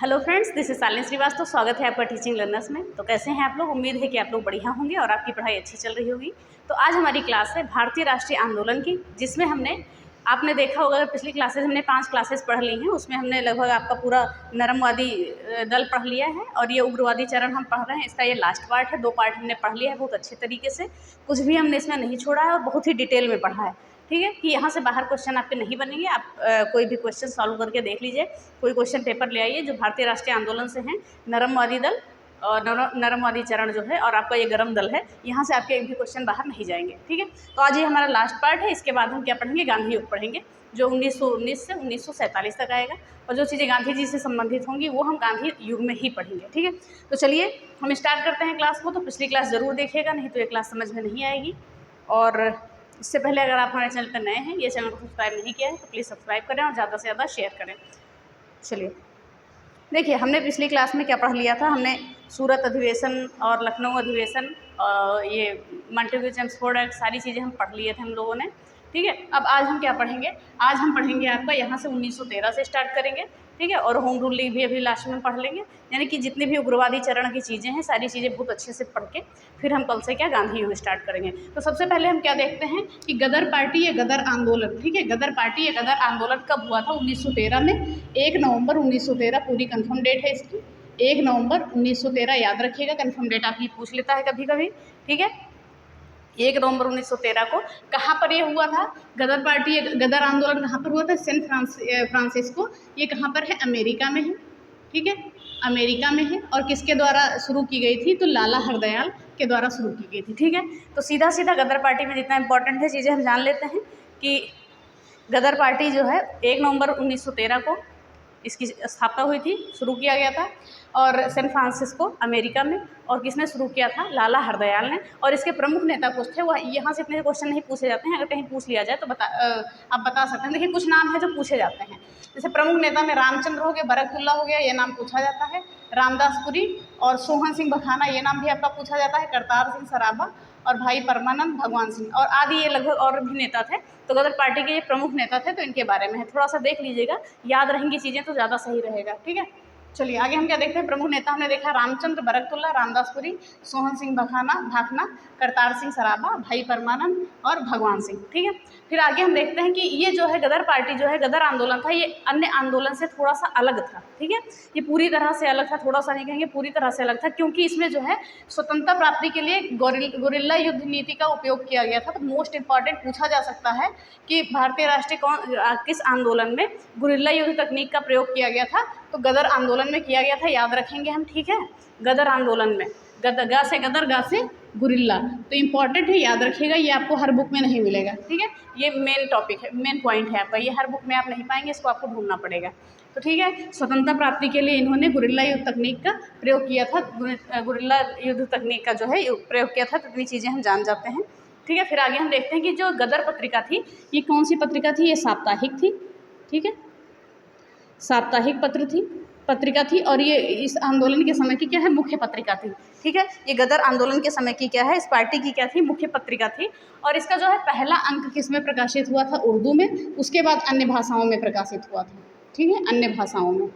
Hello friends, this is Shalini Srivastava. स्वागत है आपका टीचिंग लर्नर्स में। तो कैसे हैं आप लोग? उम्मीद है कि आप लोग बढ़िया होंगे और आपकी पढ़ाई अच्छी चल रही होगी। तो आज हमारी क्लास है भारतीय राष्ट्रीय आंदोलन की, जिसमें आपने देखा होगा पिछली क्लासेस हमने 5 क्लासेस पढ़ ली हैं। उसमें हमने लगभग आपका पूरा नरमवादी दल पढ़ लिया है और ये उग्रवादी चरण हम पढ़ रहे हैं। इसका ये लास्ट पार्ट है। 2 पार्ट हमने पढ़ लिया है बहुत अच्छे तरीके से। कुछ भी हमने इसमें नहीं छोड़ा है और बहुत ही डिटेल में पढ़ा है। ठीक है कि यहाँ से बाहर क्वेश्चन आपके नहीं बनेंगे। आप कोई भी क्वेश्चन सॉल्व करके देख लीजिए। कोई क्वेश्चन पेपर ले आइए जो भारतीय राष्ट्रीय आंदोलन से हैं, नरमवादी दल और नरमवादी चरण जो है और आपका ये गरम दल है, यहाँ से आपके एक भी क्वेश्चन बाहर नहीं जाएंगे। ठीक है, तो आज ये हमारा लास्ट पार्ट है। इसके बाद हम क्या पढ़ेंगे? गांधी युग पढ़ेंगे, जो 1919 से 1947 तक आएगा। और जो चीज़ें गांधी जी से संबंधित होंगी वो हम गांधी युग में ही पढ़ेंगे। ठीक है, तो चलिए हम स्टार्ट करते हैं क्लास को। तो पिछली क्लास ज़रूर देखिएगा, नहीं तो ये क्लास समझ में नहीं आएगी। और इससे पहले अगर आप हमारे चैनल पर नए हैं, ये चैनल को सब्सक्राइब नहीं किया है तो प्लीज़ सब्सक्राइब करें और ज़्यादा से ज़्यादा शेयर करें। चलिए देखिए, हमने पिछली क्लास में क्या पढ़ लिया था। हमने सूरत अधिवेशन और लखनऊ अधिवेशन और ये मॉन्टेग्यू चेम्सफोर्ड एक्ट, सारी चीज़ें हम पढ़ लिए थे हम लोगों ने। ठीक है, अब आज हम क्या पढ़ेंगे? आज हम पढ़ेंगे आपका यहाँ से 1913 से स्टार्ट करेंगे। ठीक है, और होम रूल लीग भी अभी लास्ट में पढ़ लेंगे। यानी कि जितनी भी उग्रवादी चरण की चीज़ें हैं, सारी चीज़ें बहुत अच्छे से पढ़ के फिर हम कल से क्या गांधी युग स्टार्ट करेंगे। तो सबसे पहले हम क्या देखते हैं कि गदर पार्टी या गदर आंदोलन। ठीक है, गदर पार्टी या गदर आंदोलन कब हुआ था? 1913 में। 1 नवंबर 1913 पूरी कंफर्म डेट है इसकी। 1 नवंबर 1913 याद रखिएगा, कंफर्म डेट आप ये पूछ लेता है कभी कभी। ठीक है, 1 नवंबर 1913 को कहाँ पर ये हुआ था? गदर पार्टी गदर आंदोलन कहाँ पर हुआ था? San Francisco. ये कहाँ पर है? अमेरिका में है। ठीक है, अमेरिका में है। और किसके द्वारा शुरू की गई थी? तो लाला हरदयाल के द्वारा शुरू की गई थी। ठीक है, तो सीधा सीधा गदर पार्टी में जितना इंपॉर्टेंट है चीज़ें हम जान लेते हैं कि गदर पार्टी जो है 1 नवंबर 1913 को इसकी स्थापना हुई थी, शुरू किया गया था। और सैन फ्रांसिस्को अमेरिका में। और किसने शुरू किया था? लाला हरदयाल ने। और इसके प्रमुख नेता कुछ थे। वह यहाँ से इतने क्वेश्चन नहीं पूछे जाते हैं, अगर कहीं पूछ लिया जाए तो आप बता सकते हैं। देखिए कुछ नाम है जो पूछे जाते हैं, जैसे प्रमुख नेता में रामचंद्र हो गया, बरकतुल्ला हो गया, ये नाम पूछा जाता है। रामदासपुरी और सोहन सिंह बखाना, ये नाम भी आपका पूछा जाता है। करतार सिंह सराभा और भाई परमानंद, भगवान सिंह और आदि, ये लगभग और भी नेता थे। तो गदर पार्टी के ये प्रमुख नेता थे, तो इनके बारे में है। थोड़ा सा देख लीजिएगा, याद रहेंगी चीज़ें तो ज़्यादा सही रहेगा। ठीक है, चलिए आगे हम क्या देखते हैं? प्रमुख नेता हमने देखा रामचंद्र, बरकतुल्ला, रामदासपुरी, सोहन सिंह भाखना, करतार सिंह सराभा, भाई परमानंद और भगवान सिंह। ठीक है, फिर आगे हम देखते हैं कि ये जो है गदर पार्टी जो है, गदर आंदोलन था, ये अन्य आंदोलन से थोड़ा सा अलग था। ठीक है, ये पूरी तरह से अलग था, थोड़ा सा नहीं कहेंगे, पूरी तरह से अलग था, क्योंकि इसमें जो है स्वतंत्रता प्राप्ति के लिए गुरिल्ला युद्ध नीति का उपयोग किया गया था। तो मोस्ट इंपॉर्टेंट पूछा जा सकता है कि भारतीय राष्ट्रीय किस आंदोलन में गुरिल्ला युद्ध तकनीक का प्रयोग किया गया था? तो गदर आंदोलन में किया गया था, याद रखेंगे हम। ठीक है, गदर आंदोलन में गा से गदर, गा से गुरिल्ला, तो इम्पॉर्टेंट है, याद रखिएगा। ये आपको हर बुक में नहीं मिलेगा। ठीक है, ये मेन टॉपिक है, मेन पॉइंट है आपका, ये हर बुक में आप नहीं पाएंगे, इसको आपको ढूंढना पड़ेगा। तो ठीक है, स्वतंत्रता प्राप्ति के लिए इन्होंने गुरिल्ला युद्ध तकनीक का प्रयोग किया था। गुरिल्ला युद्ध तकनीक का जो है प्रयोग किया था, तो इतनी चीज़ें हम जान जाते हैं। ठीक है, फिर आगे हम देखते हैं कि जो गदर पत्रिका थी, ये कौन सी पत्रिका थी? ये साप्ताहिक थी। ठीक है, साप्ताहिक पत्रिका थी और ये इस आंदोलन के समय की क्या है? मुख्य पत्रिका थी। ठीक है, ये गदर आंदोलन के समय की क्या है? इस पार्टी की क्या थी? मुख्य पत्रिका थी। और इसका जो है पहला अंक किस में प्रकाशित हुआ था? उर्दू में। उसके बाद अन्य भाषाओं में प्रकाशित हुआ था। ठीक है, अन्य भाषाओं में।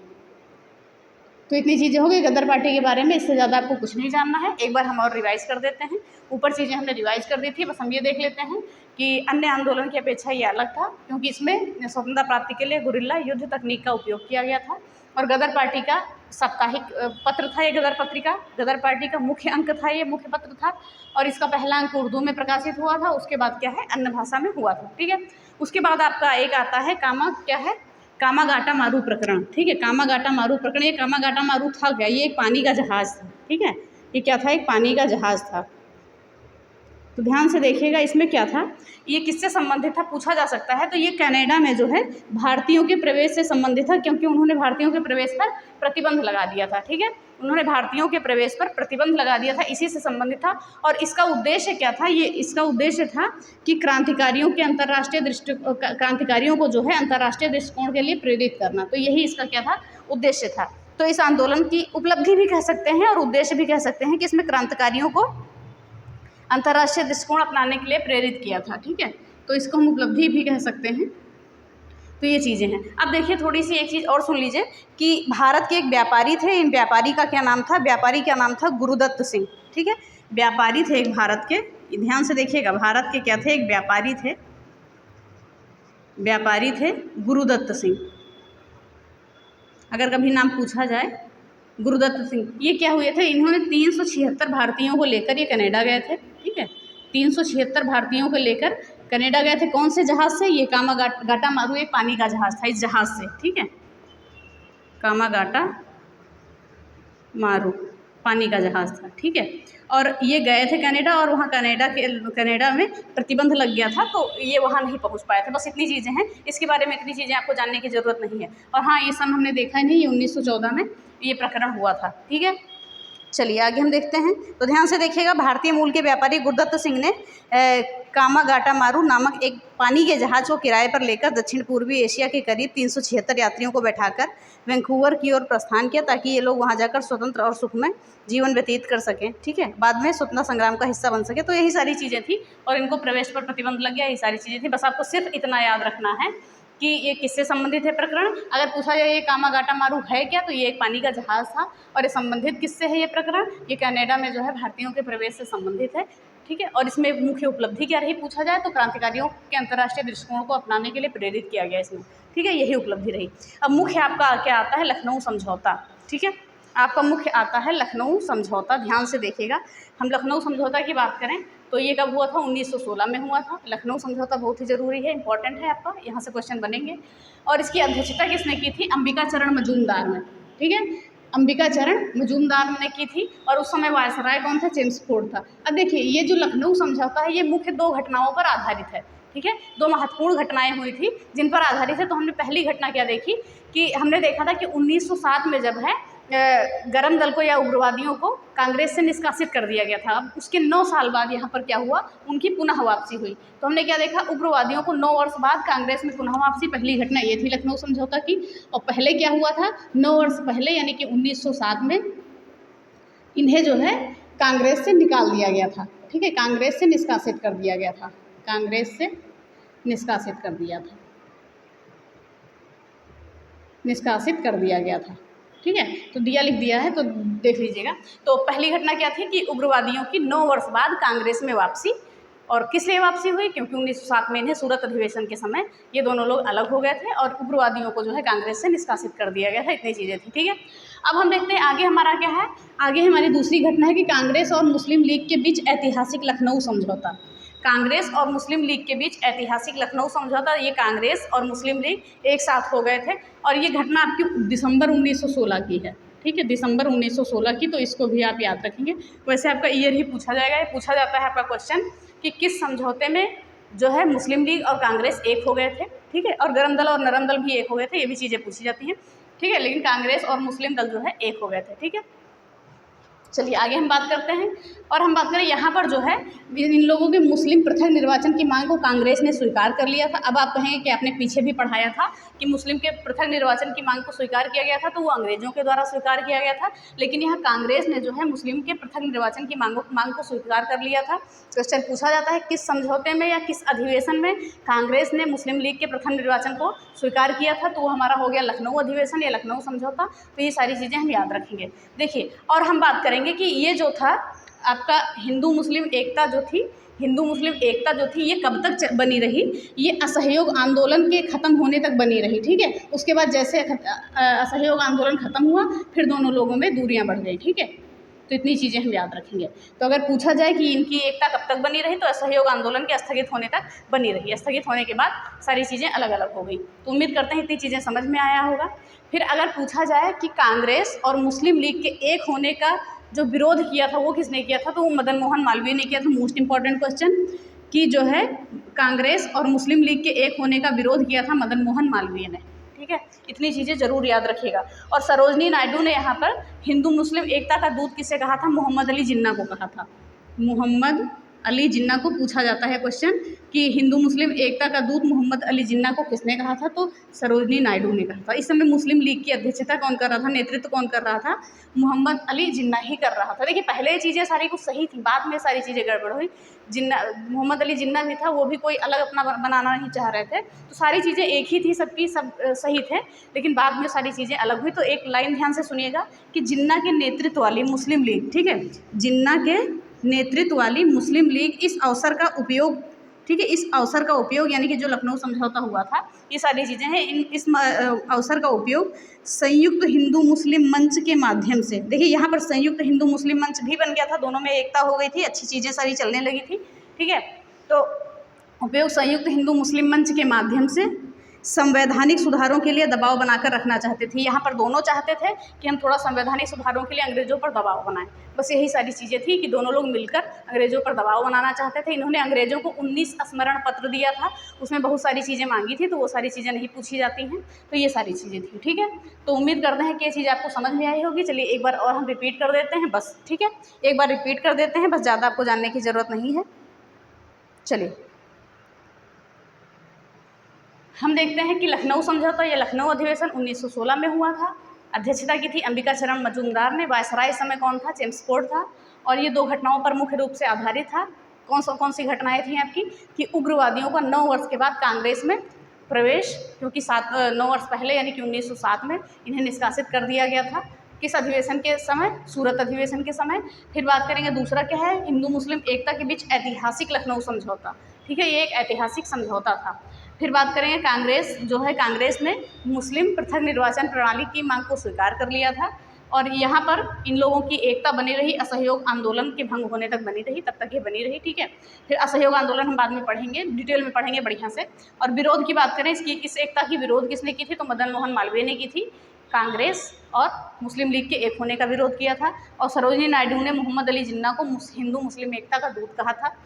तो इतनी चीज़ें हो गई गदर पार्टी के बारे में, इससे ज़्यादा आपको कुछ नहीं जानना है। एक बार हम और रिवाइज कर देते हैं। ऊपर चीज़ें हमने रिवाइज कर दी थी, बस हम ये देख लेते हैं कि अन्य आंदोलन की अपेक्षा ये अलग था, क्योंकि इसमें स्वतंत्रता प्राप्ति के लिए गुरिल्ला युद्ध तकनीक का उपयोग किया गया था। और गदर पार्टी का साप्ताहिक पत्र था ये गदर पत्रिका। गदर पार्टी का मुख्य अंक था, ये मुख्य पत्र था। और इसका पहला अंक उर्दू में प्रकाशित हुआ था। उसके बाद क्या है? अन्य भाषा में हुआ था। ठीक है, उसके बाद आपका एक आता है कामागाटा मारू प्रकरण। ठीक है, कामागाटा मारू प्रकरण। ये कामागाटा मारू था क्या? ये एक पानी का जहाज़ था। ठीक है, ये क्या था? एक पानी का जहाज़ था। तो ध्यान से देखिएगा, इसमें क्या था, ये किससे संबंधित था पूछा जा सकता है। तो ये कनाडा में जो है भारतीयों के प्रवेश से संबंधित था, क्योंकि उन्होंने भारतीयों के प्रवेश पर प्रतिबंध लगा दिया था। ठीक है, उन्होंने भारतीयों के प्रवेश पर प्रतिबंध लगा दिया था, इसी से संबंधित था। और इसका उद्देश्य क्या था? इसका उद्देश्य था कि क्रांतिकारियों को जो है अंतर्राष्ट्रीय दृष्टिकोण के लिए प्रेरित करना। तो यही इसका क्या था? उद्देश्य था। तो इस आंदोलन की उपलब्धि भी कह सकते हैं और उद्देश्य भी कह सकते हैं कि इसमें क्रांतिकारियों को अंतर्राष्ट्रीय दृष्टिकोण अपनाने के लिए प्रेरित किया था। ठीक है, तो इसको हम उपलब्धि भी कह सकते हैं। तो ये चीज़ें हैं। अब देखिए थोड़ी सी एक चीज़ और सुन लीजिए कि भारत के एक व्यापारी थे, इन व्यापारी का क्या नाम था, व्यापारी का नाम था गुरुदत्त सिंह। ठीक है, व्यापारी थे एक भारत के, ध्यान से देखिएगा, भारत के क्या थे, एक व्यापारी थे गुरुदत्त सिंह। अगर कभी नाम पूछा जाए गुरुदत्त सिंह, ये क्या हुए थे, इन्होंने 376 भारतीयों को लेकर ये कनाडा गए थे। ठीक है, 376 भारतीयों को लेकर कनाडा गए थे। कौन से जहाज़ से, ये कामागाटा मारू एक पानी का जहाज़ था, इस जहाज़ से। ठीक है, कामागाटा मारू पानी का जहाज़ था। ठीक है, और ये गए थे कनाडा, और वहाँ कनाडा में प्रतिबंध लग गया था, तो ये वहाँ नहीं पहुँच पाए थे। बस इतनी चीज़ें हैं, इसके बारे में इतनी चीज़ें आपको जानने की ज़रूरत नहीं है। और हाँ, ये सन हमने देखा नहीं, ये 1914 में ये प्रकरण हुआ था। ठीक है, चलिए आगे हम देखते हैं। तो ध्यान से देखिएगा, भारतीय मूल के व्यापारी गुरुदत्त सिंह ने कामागाटा मारू नामक एक पानी के जहाज़ को किराए पर लेकर दक्षिण पूर्वी एशिया के करीब 376 यात्रियों को बैठाकर वैंकूवर की ओर प्रस्थान किया, ताकि ये लोग वहाँ जाकर स्वतंत्र और सुखमय जीवन व्यतीत कर सकें। ठीक है, बाद में स्वतंत्रता संग्राम का हिस्सा बन सके। तो यही सारी चीज़ें थी, और इनको प्रवेश पर प्रतिबंध लग गया, यही सारी चीज़ें थी। बस आपको सिर्फ इतना याद रखना है कि ये किससे संबंधित है प्रकरण। अगर पूछा जाए ये कामागाटा मारू है क्या, तो ये एक पानी का जहाज़ था, और ये संबंधित किससे है ये प्रकरण, ये कनाडा में जो है भारतीयों के प्रवेश से संबंधित है। ठीक है, और इसमें मुख्य उपलब्धि क्या रही पूछा जाए तो क्रांतिकारियों के अंतर्राष्ट्रीय दृष्टिकोण को अपनाने के लिए प्रेरित किया गया इसमें। ठीक है, यही उपलब्धि रही। अब मुख्य आपका क्या आता है, लखनऊ समझौता। ठीक है, आपका मुख्य आता है लखनऊ समझौता। ध्यान से देखिएगा, हम लखनऊ समझौता की बात करें तो ये कब हुआ था, 1916 में हुआ था। लखनऊ समझौता बहुत ही ज़रूरी है, इंपॉर्टेंट है आपका, यहाँ से क्वेश्चन बनेंगे। और इसकी अध्यक्षता किसने की थी, अंबिका चरण मजूमदार ने। ठीक है, अंबिका चरण मजूमदार ने की थी, और उस समय वायसराय कौन था, चेम्सफोर्ड था। अब देखिए, ये जो लखनऊ समझौता है, ये मुख्य 2 घटनाओं पर आधारित है। ठीक है, 2 महत्वपूर्ण घटनाएं हुई थी जिन पर आधारित है। तो हमने पहली घटना क्या देखी कि हमने देखा था कि 1907 में जब है गरम दल को या उग्रवादियों को कांग्रेस से निष्कासित कर दिया गया था। अब उसके 9 साल बाद यहाँ पर क्या हुआ, उनकी पुनः वापसी हुई। तो हमने क्या देखा, उग्रवादियों को 9 वर्ष बाद कांग्रेस में पुनः वापसी, पहली घटना ये थी लखनऊ समझौता की। और पहले क्या हुआ था, 9 वर्ष पहले यानी कि 1907 में इन्हें जो है कांग्रेस से निकाल दिया गया था। ठीक है, कांग्रेस से निष्कासित कर दिया गया था, कांग्रेस से निष्कासित कर दिया था, निष्कासित कर दिया गया था। ठीक है, तो दिया लिख दिया है, तो देख लीजिएगा। तो पहली घटना क्या थी कि उग्रवादियों की 9 वर्ष बाद कांग्रेस में वापसी। और किस लिए वापसी हुई, क्योंकि 1907 में इन्हें सूरत अधिवेशन के समय ये दोनों लोग अलग हो गए थे, और उग्रवादियों को जो है कांग्रेस से निष्कासित कर दिया गया था। इतनी चीज़ें थी। ठीक है, अब हम देखते हैं आगे हमारा क्या है। आगे हमारी दूसरी घटना है कि कांग्रेस और मुस्लिम लीग के बीच ऐतिहासिक लखनऊ समझौता। कांग्रेस और मुस्लिम लीग के बीच ऐतिहासिक लखनऊ समझौता। ये कांग्रेस और मुस्लिम लीग एक साथ हो गए थे, और ये घटना आपकी दिसंबर 1916 की है। ठीक है, दिसंबर 1916 की, तो इसको भी आप याद रखेंगे। वैसे आपका ईयर ही पूछा जाएगा, ये पूछा जाता है आपका क्वेश्चन कि किस समझौते में जो है मुस्लिम लीग और कांग्रेस एक हो गए थे। ठीक है, और गरम दल और नरम दल भी एक हो गए थे, ये भी चीज़ें पूछी जाती हैं। ठीक है, लेकिन कांग्रेस और मुस्लिम दल जो है एक हो गए थे। ठीक है, चलिए आगे हम बात करते हैं। और हम बात करें यहाँ पर जो है इन लोगों के मुस्लिम पृथक निर्वाचन की मांग को कांग्रेस ने स्वीकार कर लिया था। अब आप कहेंगे कि आपने पीछे भी पढ़ाया था कि मुस्लिम के पृथक निर्वाचन की मांग को स्वीकार किया गया था, तो वो अंग्रेजों के द्वारा स्वीकार किया गया था। लेकिन यहाँ कांग्रेस ने जो है मुस्लिम के पृथक निर्वाचन की मांग को स्वीकार कर लिया था। क्वेश्चन पूछा जाता है किस समझौते में या किस अधिवेशन में कांग्रेस ने मुस्लिम लीग के प्रथम निर्वाचन को स्वीकार किया था, तो वो हमारा हो गया लखनऊ अधिवेशन या लखनऊ समझौता। तो ये सारी चीज़ें हम याद रखेंगे। देखिए, और हम बात करेंगे कि ये जो था आपका हिंदू मुस्लिम एकता जो थी, हिंदू मुस्लिम एकता जो थी, ये कब तक बनी रही, ये असहयोग आंदोलन के ख़त्म होने तक बनी रही। ठीक है, उसके बाद जैसे असहयोग आंदोलन ख़त्म हुआ, फिर दोनों लोगों में दूरियां बढ़ गई। ठीक है, तो इतनी चीज़ें हम याद रखेंगे। तो अगर पूछा जाए कि इनकी एकता कब तक बनी रही, तो असहयोग आंदोलन के स्थगित होने तक बनी रही। स्थगित होने के बाद सारी चीज़ें अलग अलग हो गई। तो उम्मीद करते हैं इतनी चीज़ें समझ में आया होगा। फिर अगर पूछा जाए कि कांग्रेस और मुस्लिम लीग के एक होने का जो विरोध किया था वो किसने किया था, तो वो मदन मोहन मालवीय ने किया था। मोस्ट इंपॉर्टेंट क्वेश्चन कि जो है कांग्रेस और मुस्लिम लीग के एक होने का विरोध किया था मदन मोहन मालवीय ने। ठीक है, इतनी चीज़ें ज़रूर याद रखिएगा। और सरोजनी नायडू ने यहाँ पर हिंदू मुस्लिम एकता का दूत किसे कहा था, मोहम्मद अली जिन्ना को कहा था। मोहम्मद अली जिन्ना को पूछा जाता है क्वेश्चन कि हिंदू मुस्लिम एकता का दूत मोहम्मद अली जिन्ना को किसने कहा था? तो सरोजनी नायडू ने कहा था। इस समय मुस्लिम लीग की अध्यक्षता कौन कर रहा था, नेतृत्व कौन कर रहा था? मोहम्मद अली जिन्ना ही कर रहा था। देखिए पहले ये चीज़ें सारी कुछ सही थी, बाद में सारी चीज़ें गड़बड़ हुई। जिन्ना, मोहम्मद अली जिन्ना भी था, वो भी कोई अलग अपना बनाना नहीं चाह रहे थे, तो सारी चीज़ें एक ही थी, सबकी सब सही थे, लेकिन बाद में सारी चीज़ें अलग हुई। तो एक लाइन ध्यान से सुनिएगा कि जिन्ना के नेतृत्व वाली मुस्लिम लीग, ठीक है, जिन्ना के नेतृत्व वाली मुस्लिम लीग इस अवसर का उपयोग, ठीक है, इस अवसर का उपयोग यानी कि जो लखनऊ समझौता हुआ था, ये सारी चीज़ें हैं, इस अवसर का उपयोग संयुक्त हिंदू मुस्लिम मंच के माध्यम से, देखिए यहाँ पर संयुक्त हिंदू मुस्लिम मंच भी बन गया था, दोनों में एकता हो गई थी, अच्छी चीज़ें सारी चलने लगी थी, ठीक है। तो उपयोग संयुक्त हिंदू मुस्लिम मंच के माध्यम से संवैधानिक सुधारों के लिए दबाव बनाकर रखना चाहते थे। यहाँ पर दोनों चाहते थे कि हम थोड़ा संवैधानिक सुधारों के लिए अंग्रेज़ों पर दबाव बनाएं, बस यही सारी चीज़ें थी कि दोनों लोग मिलकर अंग्रेज़ों पर दबाव बनाना चाहते थे। इन्होंने अंग्रेज़ों को 19 स्मरण पत्र दिया था, उसमें बहुत सारी चीज़ें मांगी थी, तो वो सारी चीज़ें नहीं पूछी जाती हैं, तो ये सारी चीज़ें थी, ठीक है। तो उम्मीद करते हैं कि ये चीज़ आपको समझ में आई होगी। चलिए एक बार और हम रिपीट कर देते हैं बस, ठीक है, एक बार रिपीट कर देते हैं बस, ज़्यादा आपको जानने की ज़रूरत नहीं है। चलिए हम देखते हैं कि लखनऊ समझौता या लखनऊ अधिवेशन 1916 में हुआ था। अध्यक्षता की थी अंबिका चरण मजूमदार ने। वायसराय इस समय कौन था? चेम्स्फोर्ड था। और ये 2 घटनाओं पर मुख्य रूप से आधारित था। कौन सी घटनाएं थी आपकी? कि उग्रवादियों का 9 वर्ष के बाद कांग्रेस में प्रवेश, क्योंकि 9 वर्ष पहले यानी कि 1907 में इन्हें निष्कासित कर दिया गया था। किस अधिवेशन के समय? सूरत अधिवेशन के समय। फिर बात करेंगे दूसरा क्या है, हिंदू मुस्लिम एकता के बीच ऐतिहासिक लखनऊ समझौता, ठीक है, ये एक ऐतिहासिक समझौता था। फिर बात करेंगे कांग्रेस जो है, कांग्रेस ने मुस्लिम पृथक निर्वाचन प्रणाली की मांग को स्वीकार कर लिया था और यहाँ पर इन लोगों की एकता बनी रही, असहयोग आंदोलन के भंग होने तक बनी रही, तब तक ये बनी रही, ठीक है। फिर असहयोग आंदोलन हम बाद में पढ़ेंगे, डिटेल में पढ़ेंगे बढ़िया से। और विरोध की बात करें इसकी, इस एकता की विरोध किसने की थी? तो मदन मोहन मालवीय ने की थी। कांग्रेस और मुस्लिम लीग के एक होने का विरोध किया था। और सरोजनी नायडू ने मोहम्मद अली जिन्ना को हिंदू मुस्लिम एकता का दूत कहा था।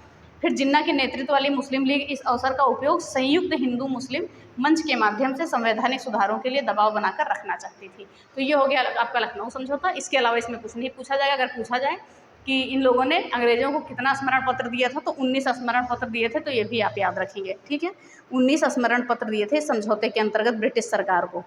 फिर जिन्ना के नेतृत्व वाली मुस्लिम लीग इस अवसर का उपयोग संयुक्त हिंदू मुस्लिम मंच के माध्यम से संवैधानिक सुधारों के लिए दबाव बनाकर रखना चाहती थी। तो ये हो गया आपका लखनऊ समझौता। इसके अलावा इसमें कुछ नहीं पूछा जाएगा। अगर पूछा जाए कि इन लोगों ने अंग्रेज़ों को कितना स्मरण पत्र दिया था, तो 19 स्मरण पत्र दिए थे, तो ये भी आप याद रखेंगे, ठीक है। 19 स्मरण पत्र दिए थे इस समझौते के अंतर्गत ब्रिटिश सरकार को।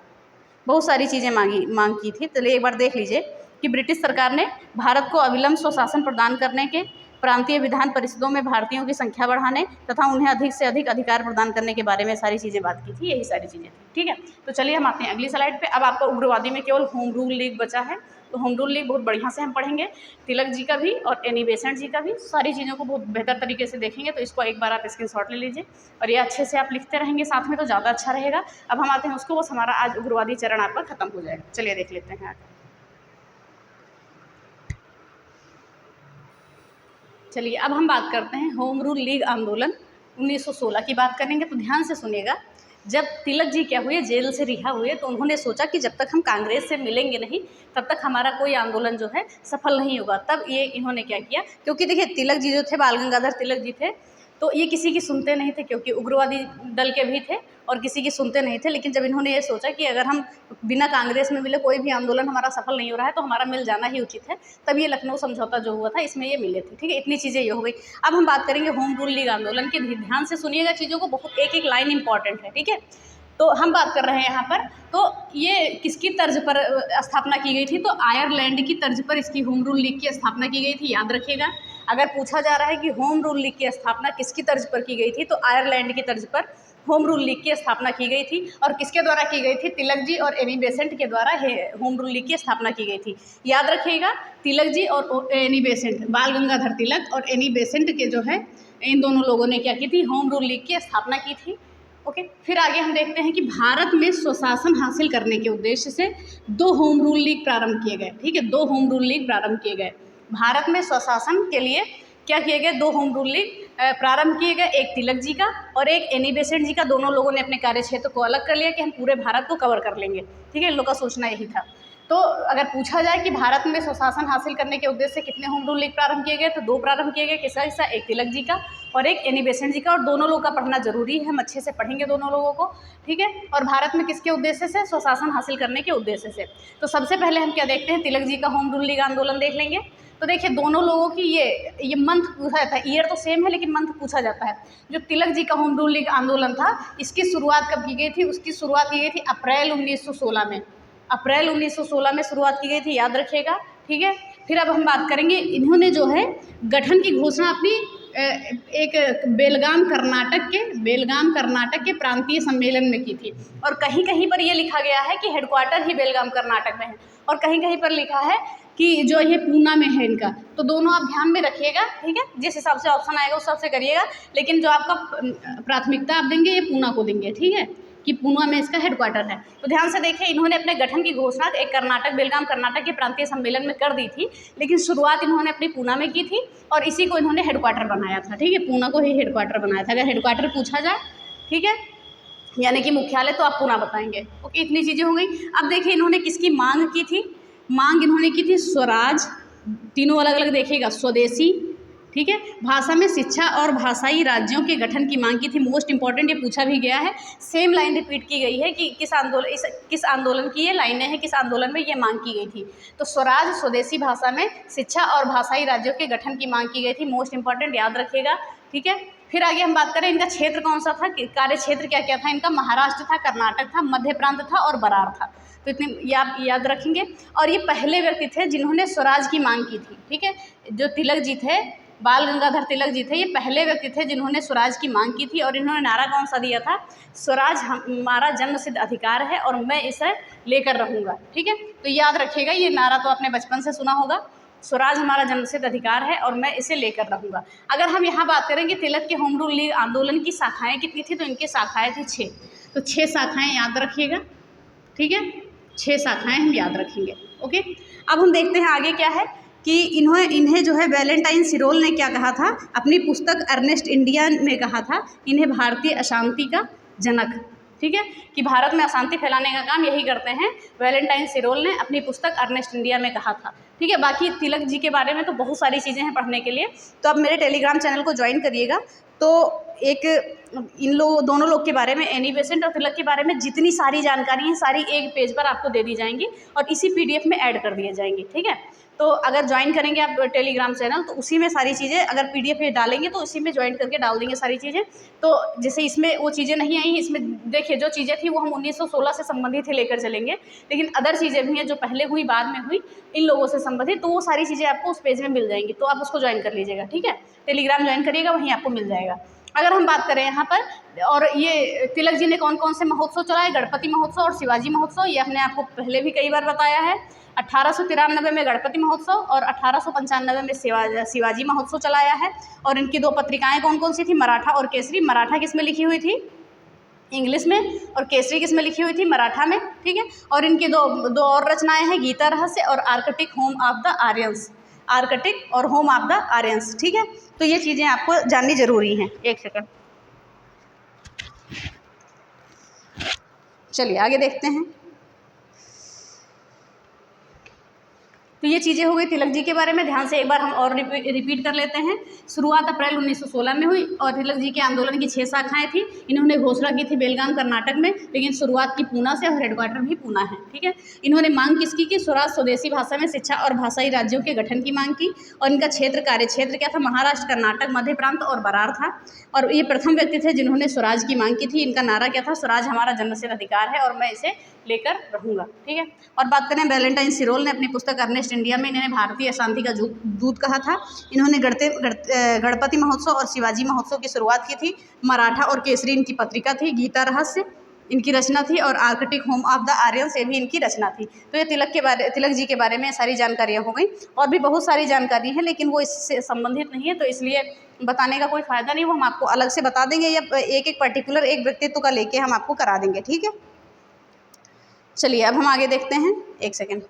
बहुत सारी चीज़ें मांग की थी। चलिए एक बार देख लीजिए कि ब्रिटिश सरकार ने भारत को अविलंब स्वशासन प्रदान करने के, प्रांतीय विधान परिषदों में भारतीयों की संख्या बढ़ाने तथा उन्हें अधिक से अधिक अधिकार प्रदान करने के बारे में सारी चीज़ें बात की थी। यही सारी चीज़ें थी, ठीक है। तो चलिए हम आते हैं अगली स्लाइड पे। अब आपका उग्रवादी में केवल होम रूल लीग बचा है, तो होम रूल लीग बहुत बढ़िया से हम पढ़ेंगे, तिलक जी का भी और एनी बेसेंट जी का भी, सारी चीज़ों को बहुत बेहतर तरीके से देखेंगे। तो इसको एक बार आप स्क्रीनशॉट ले लीजिए और ये अच्छे से आप लिखते रहेंगे साथ में, तो ज़्यादा अच्छा रहेगा। अब हम आते हैं उसको, बस हमारा आज उग्रवादी चरण आपका खत्म हो जाएगा। चलिए देख लेते हैं आगे। चलिए अब हम बात करते हैं होम रूल लीग आंदोलन 1916 की बात करेंगे। तो ध्यान से सुनिएगा। जब तिलक जी क्या हुए, जेल से रिहा हुए, तो उन्होंने सोचा कि जब तक हम कांग्रेस से मिलेंगे नहीं तब तक हमारा कोई आंदोलन जो है सफल नहीं होगा। तब ये इन्होंने क्या किया, क्योंकि देखिए तिलक जी जो थे, बाल गंगाधर तिलक जी थे, तो ये किसी की सुनते नहीं थे, क्योंकि उग्रवादी दल के भी थे और किसी की सुनते नहीं थे। लेकिन जब इन्होंने ये सोचा कि अगर हम बिना कांग्रेस में मिले कोई भी आंदोलन हमारा सफल नहीं हो रहा है, तो हमारा मिल जाना ही उचित है, तब ये लखनऊ समझौता जो हुआ था इसमें ये मिले थे, ठीक है। इतनी चीज़ें ये हो गई। अब हम बात करेंगे होम रूल लीग आंदोलन की। ध्यान से सुनिएगा चीज़ों को, बहुत एक एक लाइन इंपॉर्टेंट है, ठीक है। तो हम बात कर रहे हैं यहाँ पर, तो ये किसकी तर्ज पर स्थापना की गई थी? तो आयरलैंड की तर्ज पर इसकी होम रूल लीग की स्थापना की गई थी, याद रखिएगा। अगर पूछा जा रहा है कि होम रूल लीग की स्थापना किसकी तर्ज पर की गई थी, तो आयरलैंड की तर्ज पर होम रूल लीग की स्थापना की गई थी। और किसके द्वारा की गई थी? तिलक जी और एनी बेसेंट के द्वारा होम रूल लीग की स्थापना की गई थी। याद रखिएगा, तिलक जी और एनी बेसेंट, बाल गंगाधर तिलक और एनी बेसेंट के जो है, इन दोनों लोगों ने क्या की थी? होम रूल लीग की स्थापना की थी। ओके, फिर आगे हम देखते हैं कि भारत में स्वशासन हासिल करने के उद्देश्य से 2 होम रूल लीग प्रारंभ किए गए, ठीक है। 2 होम रूल लीग प्रारंभ किए गए। भारत में स्वशासन के लिए क्या किए गए? 2 होम रूल लीग प्रारंभ किए गए, एक तिलक जी का और एक एनी बेसेंट जी का। दोनों लोगों ने अपने कार्य क्षेत्र को अलग कर लिया कि हम पूरे भारत को कवर कर लेंगे, ठीक है। इन लोग का सोचना यही था। तो अगर पूछा जाए कि भारत में स्वशासन हासिल करने के उद्देश्य से कितने होम रूल लीग प्रारंभ किए गए, तो 2 प्रारंभ किए गए। किसका हिस्सा? एक तिलक जी का और एक एनी बेसेंट जी का, और दोनों लोग का पढ़ना जरूरी है, हम अच्छे से पढ़ेंगे दोनों लोगों को, ठीक है। और भारत में किसके उद्देश्य से? स्वशासन हासिल करने के उद्देश्य से। तो सबसे पहले हम क्या देखते हैं, तिलक जी का होम रूल लीग आंदोलन देख लेंगे। तो देखिए दोनों लोगों की ये मंथ पूछा जाता है, ईयर तो सेम है लेकिन मंथ पूछा जाता है। जो तिलक जी का होम रूल लीग आंदोलन था, इसकी शुरुआत कब की गई थी? उसकी शुरुआत की गई थी अप्रैल 1916 में। अप्रैल 1916 में शुरुआत की गई थी, याद रखिएगा, ठीक है। फिर अब हम बात करेंगे, इन्होंने जो है गठन की घोषणा अपनी एक बेलगाम कर्नाटक के प्रांतीय सम्मेलन में की थी। और कहीं कहीं पर ये लिखा गया है कि हेडक्वार्टर ही बेलगाम कर्नाटक में है, और कहीं कहीं पर लिखा है कि जो ये पूना में है इनका। तो दोनों आप ध्यान में रखिएगा, ठीक है। जिस हिसाब से ऑप्शन आएगा उस हिसाब से करिएगा, लेकिन जो आपका प्राथमिकता आप देंगे ये पूना को देंगे, ठीक है, कि पूना में इसका हेडक्वार्टर है। तो ध्यान से देखिए, इन्होंने अपने गठन की घोषणा एक बेलगाम कर्नाटक के प्रांतीय सम्मेलन में कर दी थी, लेकिन शुरुआत इन्होंने अपनी पूना में की थी और इसी को इन्होंने हेडक्वार्टर बनाया था, ठीक है। पूना को ही हेडक्वार्टर बनाया था। अगर हेडक्वार्टर पूछा जाए, ठीक है, यानी कि मुख्यालय, तो आप पूना बताएंगे। ओके, इतनी चीज़ें हो गई। अब देखिए इन्होंने किसकी मांग की थी? मांग इन्होंने की थी स्वराज, तीनों अलग अलग देखिएगा, स्वदेशी, ठीक है, भाषा में शिक्षा और भाषाई राज्यों के गठन की मांग की थी। मोस्ट इंपॉर्टेंट, ये पूछा भी गया है, सेम लाइन रिपीट की गई है कि किस आंदोलन की ये लाइनें हैं, किस आंदोलन में ये मांग की गई थी। तो स्वराज, स्वदेशी भाषा में शिक्षा और भाषाई राज्यों के गठन की मांग की गई थी। मोस्ट इंपॉर्टेंट, याद रखिएगा, ठीक है। फिर आगे हम बात करें, इनका क्षेत्र कौन सा था, कार्य क्षेत्र क्या क्या था इनका? महाराष्ट्र था, कर्नाटक था, मध्य प्रांत था और बरार था। तो इतने याद रखेंगे। और ये पहले व्यक्ति थे जिन्होंने स्वराज की मांग की थी, ठीक है। जो तिलक जी थे, बाल गंगाधर तिलक जी थे, ये पहले व्यक्ति थे जिन्होंने स्वराज की मांग की थी। और इन्होंने नारा कौन सा दिया था? स्वराज हमारा जन्मसिद्ध अधिकार है और मैं इसे लेकर रहूँगा, ठीक है। तो याद रखिएगा, ये नारा तो आपने बचपन से सुना होगा, स्वराज हमारा जन्मसिद्ध अधिकार है और मैं इसे लेकर रहूँगा। अगर हम यहाँ बात करेंगे तिलक के होम रूल लीग आंदोलन की शाखाएँ कितनी थी, तो इनकी शाखाएँ थी 6। तो 6 शाखाएँ याद रखिएगा, ठीक है, 6 शाखाएँ हम याद रखेंगे। ओके, अब हम देखते हैं आगे क्या है कि इन्हें जो है वैलेंटाइन सिरोल ने क्या कहा था अपनी पुस्तक अर्नेस्ट इंडिया में? कहा था इन्हें भारतीय अशांति का जनक, ठीक है, कि भारत में अशांति फैलाने का काम यही करते हैं। वैलेंटाइन सिरोल ने अपनी पुस्तक अर्नेस्ट इंडिया में कहा था, ठीक है। बाकी तिलक जी के बारे में तो बहुत सारी चीज़ें हैं पढ़ने के लिए, तो आप मेरे टेलीग्राम चैनल को ज्वाइन करिएगा। तो दोनों लोग के बारे में, एनी बेसेंट और तिलक के बारे में जितनी सारी जानकारी है सारी एक पेज पर आपको दे दी जाएंगी और इसी PDF में ऐड कर दिए जाएंगे, ठीक है। तो अगर ज्वाइन करेंगे आप टेलीग्राम चैनल, तो उसी में सारी चीज़ें, अगर PDF में डालेंगे तो उसी में ज्वाइन करके डाल देंगे सारी चीज़ें। तो जैसे इसमें वो चीज़ें नहीं आई, इसमें देखिए जो चीज़ें थी वो हम 1916 से संबंधित ही लेकर चलेंगे, लेकिन अदर चीज़ें भी हैं जो पहले हुई बाद में हुई इन लोगों से संबंधित, तो वो सारी चीज़ें आपको उस पेज में मिल जाएंगी, तो आप उसको ज्वाइन कर लीजिएगा, ठीक है। टेलीग्राम ज्वाइन करिएगा, वहीं आपको मिल जाएगा। अगर हम बात करें यहाँ पर, और ये तिलक जी ने कौन कौन से महोत्सव चलाए? गणपति महोत्सव और शिवाजी महोत्सव, ये हमने आपको पहले भी कई बार बताया है। 1893 में गणपति महोत्सव और 1895 में शिवाजी महोत्सव चलाया है। और इनकी 2 पत्रिकाएं कौन कौन सी थी? मराठा और केसरी। मराठा किस में लिखी हुई थी? इंग्लिश में। और केसरी किस में लिखी हुई थी? मराठा में, ठीक है। और इनकी दो और रचनाएं हैं, गीता रहस्य और Arctic home of the Aryans, Arctic और होम ऑफ द आर्यंस, ठीक है। तो ये चीज़ें आपको जाननी जरूरी हैं। एक सेकंड, चलिए आगे देखते हैं। तो ये चीज़ें हो गई तिलक जी के बारे में। ध्यान से एक बार हम और रिपीट कर लेते हैं। शुरुआत अप्रैल 1916 में हुई और तिलक जी के आंदोलन की 6 शाखाएं थी। इन्होंने घोषणा की थी बेलगाम कर्नाटक में, लेकिन शुरुआत की पूना से और हेडक्वार्टर भी पूना है, ठीक है। इन्होंने मांग किसकी की? स्वराज, स्वदेशी भाषा में शिक्षा और भाषाई राज्यों के गठन की मांग की। और इनका कार्य क्षेत्र क्या था? महाराष्ट्र, कर्नाटक, मध्य प्रांत और बरार था। और ये प्रथम व्यक्ति थे जिन्होंने स्वराज की मांग की थी। इनका नारा क्या था? स्वराज हमारा जन्मसिद्ध अधिकार है और मैं इसे लेकर रहूँगा, ठीक है। और बात करें, वैलेंटाइन सिरोल ने अपनी पुस्तक अर्नेस्ट इंडिया में इन्हें भारतीय अशांति का दूत कहा था। इन्होंने गणपति महोत्सव और शिवाजी महोत्सव की शुरुआत की थी। मराठा और केसरी इनकी पत्रिका थी। गीता रहस्य इनकी रचना थी और Arctic home of the Aryans ये भी इनकी रचना थी। तो ये तिलक जी के बारे में सारी जानकारियाँ हो गई। और भी बहुत सारी जानकारी है लेकिन वो इससे संबंधित नहीं है, तो इसलिए बताने का कोई फ़ायदा नहीं। वो हम आपको अलग से बता देंगे या एक पर्टिकुलर एक व्यक्तित्व का लेके हम आपको करा देंगे, ठीक है। चलिए अब हम आगे देखते हैं। एक सेकेंड,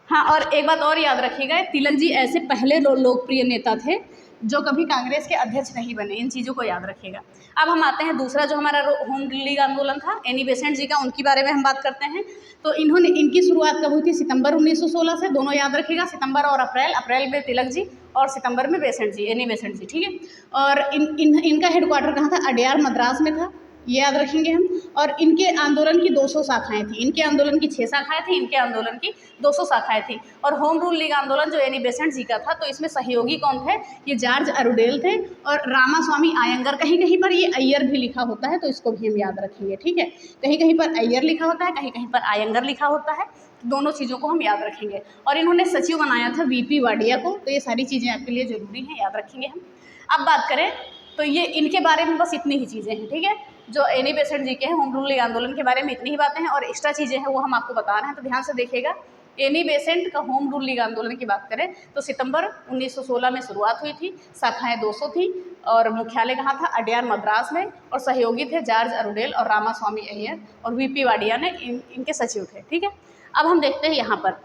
हाँ, और एक बात और याद रखिएगा, तिलक जी ऐसे पहले लोकप्रिय नेता थे जो कभी कांग्रेस के अध्यक्ष नहीं बने। इन चीज़ों को याद रखिएगा। अब हम आते हैं दूसरा जो हमारा होम रूल लीग आंदोलन था, एनी बेसेंट जी का, उनके बारे में हम बात करते हैं। तो इनकी शुरुआत कब हुई थी? सितंबर 1916 से। दोनों याद रखिएगा, सितंबर और अप्रैल में तिलक जी और सितंबर में बेसेंट जी, एनी बेसेंट जी, ठीक है। और इनका हेडक्वार्टर कहाँ था? अडयार मद्रास में था, ये याद रखेंगे हम। और इनके आंदोलन की 200 शाखाएं थी। इनके आंदोलन की 6 शाखाएं थी, इनके आंदोलन की 200 शाखाएं थी। और होम रूल लीग आंदोलन जो एनी बेसेंट जी का था, तो इसमें सहयोगी कौन थे? ये जॉर्ज अरुडेल थे और रामास्वामी आयंगर। कहीं कहीं पर ये अय्यर भी लिखा होता है, तो इसको भी हम याद रखेंगे, ठीक है। कहीं कहीं पर अय्यर लिखा होता है, कहीं कहीं पर आयंगर लिखा होता है, दोनों चीज़ों को हम याद रखेंगे। और इन्होंने सचिव बनाया था वीपी वाडिया को, तो ये सारी चीज़ें आपके लिए ज़रूरी हैं, याद रखेंगे हम। अब बात करें तो ये इनके बारे में बस इतनी ही चीज़ें हैं, ठीक है। जो एनी बेसेंट जी के हैं होम रूल लीग आंदोलन के बारे में इतनी ही बातें हैं, और एक्स्ट्रा चीज़ें हैं वो हम आपको बता रहे हैं, तो ध्यान से देखिएगा। एनी बेसेंट का होम रूल लीग आंदोलन की बात करें तो सितंबर 1916 में शुरुआत हुई थी, शाखाएं 200 थी, और मुख्यालय कहाँ था? अडयार मद्रास में। और सहयोगी थे जॉर्ज अरुडेल और रामास्वामी अय्यर, और वीपी वाडिया ने इनके सचिव थे, ठीक है। अब हम देखते हैं यहाँ पर,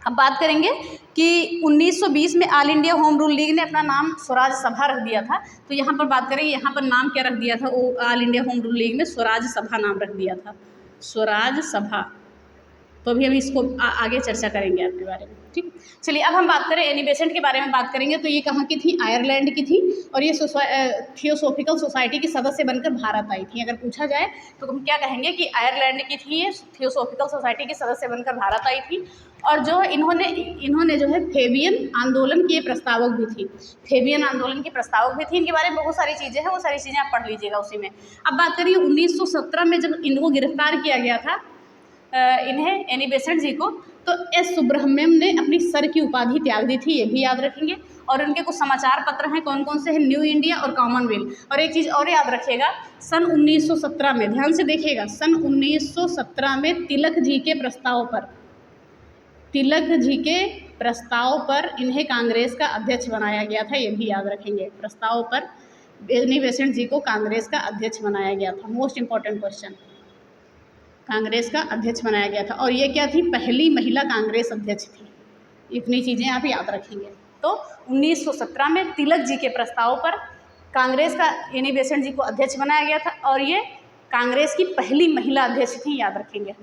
अब बात करेंगे कि 1920 में all India home rule league ने अपना नाम स्वराज सभा रख दिया था। तो यहाँ पर बात करेंगे, यहाँ पर नाम क्या रख दिया था? वो all India home rule league में स्वराज सभा नाम रख दिया था, स्वराज सभा। तो अभी हम इसको आगे चर्चा करेंगे आपके बारे में, ठीक। चलिए अब हम बात करें एनी बेसेंट के बारे में बात करेंगे। तो ये कहाँ की थी? आयरलैंड की थी, और ये थियोसॉफिकल सोसाइटी की सदस्य बनकर भारत आई थी। अगर पूछा जाए तो हम क्या कहेंगे कि आयरलैंड की थी ये, थियोसॉफिकल सोसाइटी की सदस्य बनकर भारत आई थी। और जो इन्होंने जो है फेबियन आंदोलन के प्रस्तावक भी थी, फेबियन आंदोलन की प्रस्तावक भी थी। इनके बारे में बहुत सारी चीज़ें हैं, वो सारी चीज़ें आप पढ़ लीजिएगा उसी में। अब बात करिए 1917 में जब इनको गिरफ्तार किया गया था, इन्हें एनी बेसेंट जी को, तो एस सुब्रह्मण्यम ने अपनी सर की उपाधि त्याग दी थी, ये भी याद रखेंगे। और उनके कुछ समाचार पत्र हैं, कौन कौन से हैं? न्यू इंडिया और कॉमनवेल्थ। और एक चीज़ और याद रखिएगा, सन 1917 में, ध्यान से देखिएगा, सन 1917 में तिलक जी के प्रस्ताव पर इन्हें कांग्रेस का अध्यक्ष बनाया गया था, ये भी याद रखेंगे। प्रस्ताव पर एनी बेसेंट जी को कांग्रेस का अध्यक्ष बनाया गया था। मोस्ट इंपॉर्टेंट क्वेश्चन, कांग्रेस का अध्यक्ष बनाया गया था। और ये क्या थी? पहली महिला कांग्रेस अध्यक्ष थी। इतनी चीज़ें आप याद रखेंगे। तो 1917 में तिलक जी के प्रस्ताव पर कांग्रेस का एनी बेसेंट जी को अध्यक्ष बनाया गया था, और ये कांग्रेस की पहली महिला अध्यक्ष थी, याद रखेंगे।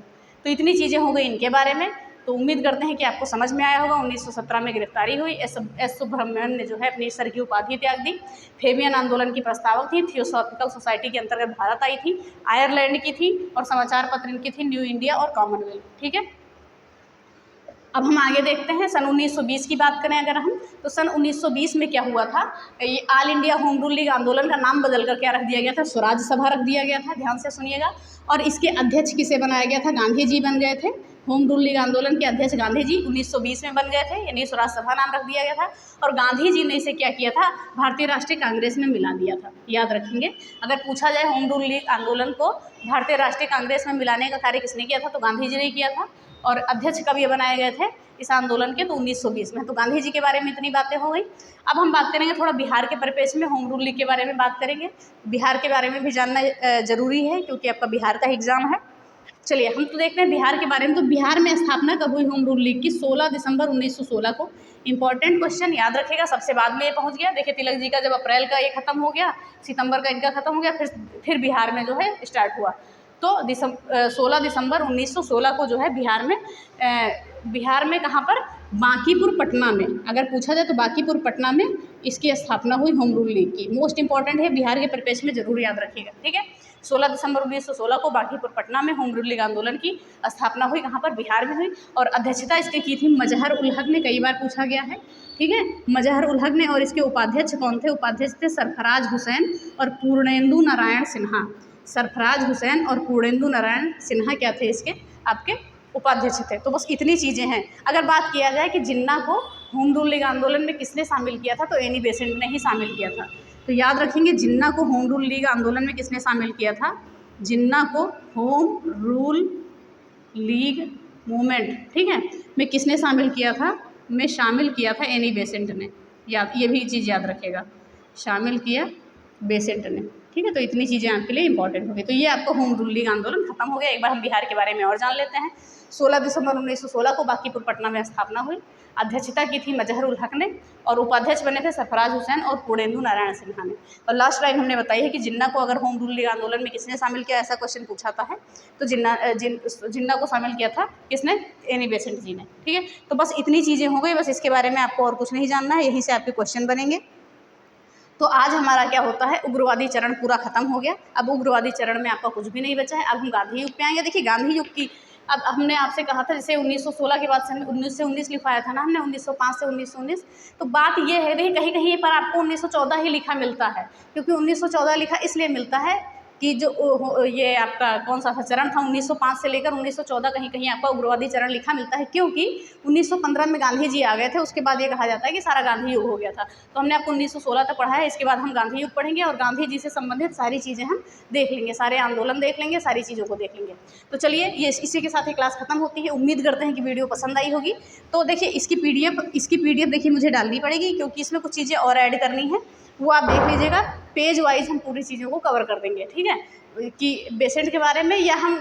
तो इतनी चीज़ें हो गई इनके बारे में। तो उम्मीद करते हैं कि आपको समझ में आया होगा। 1917 में गिरफ्तारी हुई, एस सुब्रह्मण्यम ने जो है अपनी सर की उपाधि त्याग दी, फेबियन आंदोलन की प्रस्तावक थी, थियोसॉफिकल सोसाइटी के अंतर्गत भारत आई थी, आयरलैंड की थी, और समाचार पत्र इनकी थी न्यू इंडिया और कॉमनवेल्थ, ठीक है। अब हम आगे देखते हैं, सन 1920 की बात करें अगर हम, तो सन 1920 में क्या हुआ था? ये all India home rule league आंदोलन का नाम बदलकर क्या रख दिया गया था? स्वराज सभा रख दिया गया था, ध्यान से सुनिएगा। और इसके अध्यक्ष किसे बनाया गया था? गांधी जी बन गए थे। होम रूल लीग आंदोलन के अध्यक्ष गांधी जी 1920 में बन गए थे, यानी स्वराज सभा नाम रख दिया गया था। और गांधी जी ने इसे क्या किया था? भारतीय राष्ट्रीय कांग्रेस में मिला दिया था, याद रखेंगे। अगर पूछा जाए होम रूल लीग आंदोलन को भारतीय राष्ट्रीय कांग्रेस में मिलाने का कार्य किसने किया था? तो गांधी जी ने किया था। और अध्यक्ष कब ये बनाए गए थे इस आंदोलन के? तो 1920 में। तो गांधी जी के बारे में इतनी बातें हो गई। अब हम बात करेंगे थोड़ा बिहार के परिप्रेक्ष्य में होम रूल लीग के बारे में बात करेंगे। बिहार के बारे में भी जानना जरूरी है, क्योंकि आपका बिहार का एग्जाम है। चलिए हम तो देखते हैं बिहार के बारे में। तो बिहार में स्थापना कब हुई होम रूल लीग की? 16 दिसंबर 1916 को। इंपॉर्टेंट क्वेश्चन, याद रखिएगा, सबसे बाद में ये पहुंच गया। देखिए तिलक जी का जब अप्रैल का ये खत्म हो गया, सितंबर का इनका खत्म हो गया, फिर बिहार में जो है स्टार्ट हुआ। तो 16 दिसंबर 1916 को जो है बिहार में कहाँ पर? बांकीपुर पटना में। अगर पूछा जाए तो बांकीपुर पटना में इसकी स्थापना हुई होम रूल लीग की। मोस्ट इंपॉर्टेंट है, बिहार के परिप्रेक्ष्य में जरूर याद रखिएगा, ठीक है। 16 दिसंबर 1916 को बांकीपुर पटना में होम रूल लीग आंदोलन की स्थापना हुई। कहाँ पर? बिहार में हुई। और अध्यक्षता इसकी की थी मजहर उल हक ने, कई बार पूछा गया है, ठीक है, मजहर उल हक ने। और इसके उपाध्यक्ष कौन थे? उपाध्यक्ष थे सरफराज हुसैन और पूर्णेंदु नारायण सिन्हा। सरफराज हुसैन और पूर्णेंदु नारायण सिन्हा क्या थे? इसके आपके उपाध्यक्ष थे। तो बस इतनी चीज़ें हैं। अगर बात किया जाए कि जिन्ना को होम रूल लीग आंदोलन में किसने शामिल किया था, तो एनी बेसेंट ने ही शामिल किया था। तो याद रखेंगे, जिन्ना को होम रूल लीग आंदोलन में किसने शामिल किया था? जिन्ना को होम रूल लीग मूवमेंट, ठीक है, में किसने शामिल किया था? में शामिल किया था एनी बेसेंट ने। याद, ये भी चीज़ याद रखेगा, शामिल किया बेसेंट ने, ठीक है। ठीक है। तो इतनी चीज़ें आपके लिए इंपॉर्टेंट होगी। तो ये आपका होम रूलिंग आंदोलन खत्म हो गया। एक बार हम बिहार के बारे में और जान लेते हैं। 16 दिसंबर 1916 को बांकीपुर पटना में स्थापना हुई। अध्यक्षता की थी मजहर उल हक ने और उपाध्यक्ष बने थे सरफराज हुसैन और पूर्णेंदु नारायण सिन्हा ने। और लास्ट लाइन हमने बताई है कि जिन्ना को अगर होम रूलिंग आंदोलन में किसने शामिल किया, ऐसा क्वेश्चन पूछाता है तो जिन्ना को शामिल किया था किसने, एनी बेसेंट जी ने। ठीक है। तो बस इतनी चीज़ें हो गई, बस इसके बारे में आपको और कुछ नहीं जानना है, यहीं से आपके क्वेश्चन बनेंगे। तो आज हमारा क्या होता है, उग्रवादी चरण पूरा खत्म हो गया। अब उग्रवादी चरण में आपका कुछ भी नहीं बचा है। अब हम गांधी युग पे आएंगे। देखिए गांधी युग की, अब हमने आपसे कहा था जैसे 1916 के बाद से 19 से 19 लिखवाया था ना हमने, 1905 से 1919। तो बात ये है, देखिए कहीं कहीं पर आपको 1914 ही लिखा मिलता है, क्योंकि 1914 लिखा इसलिए मिलता है कि जो ये आपका कौन सा था चरण था, 1905 से लेकर 1914 कहीं कहीं आपका उग्रवादी चरण लिखा मिलता है, क्योंकि 1915 में गांधी जी आ गए थे। उसके बाद ये कहा जाता है कि सारा गांधी युग हो गया था। तो हमने आपको 1916 तक पढ़ा है, इसके बाद हम गांधी युग पढ़ेंगे और गांधी जी से संबंधित सारी चीज़ें हम देख लेंगे, सारे आंदोलन देख लेंगे, सारी चीज़ों को देख लेंगे। तो चलिए ये इसी के साथ ही क्लास खत्म होती है। उम्मीद करते हैं कि वीडियो पसंद आई होगी। तो देखिए इसकी पीडीएफ देखिए मुझे डालनी पड़ेगी, क्योंकि इसमें कुछ चीज़ें और ऐड करनी है, वो आप देख लीजिएगा। पेज वाइज हम पूरी चीज़ों को कवर कर देंगे, ठीक है, कि बेसेंट के बारे में, या हम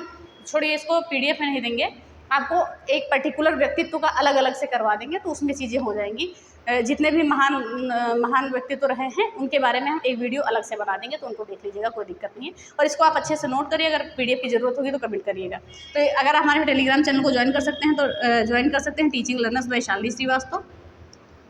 छोड़िए इसको पीडीएफ में नहीं देंगे, आपको एक पर्टिकुलर व्यक्तित्व का अलग अलग से करवा देंगे, तो उसमें चीज़ें हो जाएंगी। जितने भी महान व्यक्तित्व रहे हैं उनके बारे में हम एक वीडियो अलग से बना देंगे, तो उनको देख लीजिएगा, कोई दिक्कत नहीं है। और इसको आप अच्छे से नोट करिए, अगर पीडीएफ की ज़रूरत होगी तो कमेंट करिएगा। तो अगर आप हमारे टेलीग्राम चैनल को ज्वाइन कर सकते हैं तो ज्वाइन कर सकते हैं, teaching learners by Shalini Srivastava,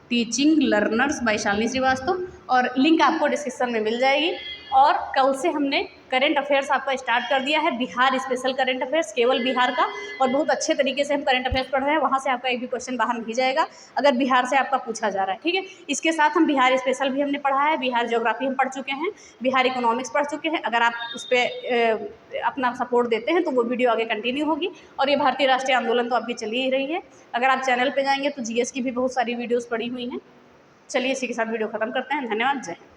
teaching learners by Shalini Srivastava, और लिंक आपको डिस्क्रिप्शन में मिल जाएगी। और कल से हमने करंट अफेयर्स आपका स्टार्ट कर दिया है, बिहार स्पेशल करंट अफेयर्स, केवल बिहार का, और बहुत अच्छे तरीके से हम करंट अफेयर्स पढ़ रहे हैं। वहाँ से आपका एक भी क्वेश्चन बाहर नहीं जाएगा अगर बिहार से आपका पूछा जा रहा है, ठीक है। इसके साथ हम बिहार स्पेशल भी हमने पढ़ा है, बिहार ज्योग्राफी हम पढ़ चुके हैं, बिहार इकोनॉमिक्स पढ़ चुके हैं। अगर आप उस पर अपना सपोर्ट देते हैं तो वो वीडियो आगे कंटिन्यू होगी। और ये भारतीय राष्ट्रीय आंदोलन तो आपकी चली ही रही है। अगर आप चैनल पर जाएंगे तो जीएस की भी बहुत सारी वीडियोज़ पड़ी हुई हैं। चलिए इसी के साथ वीडियो खत्म करते हैं। धन्यवाद, जय हिंद।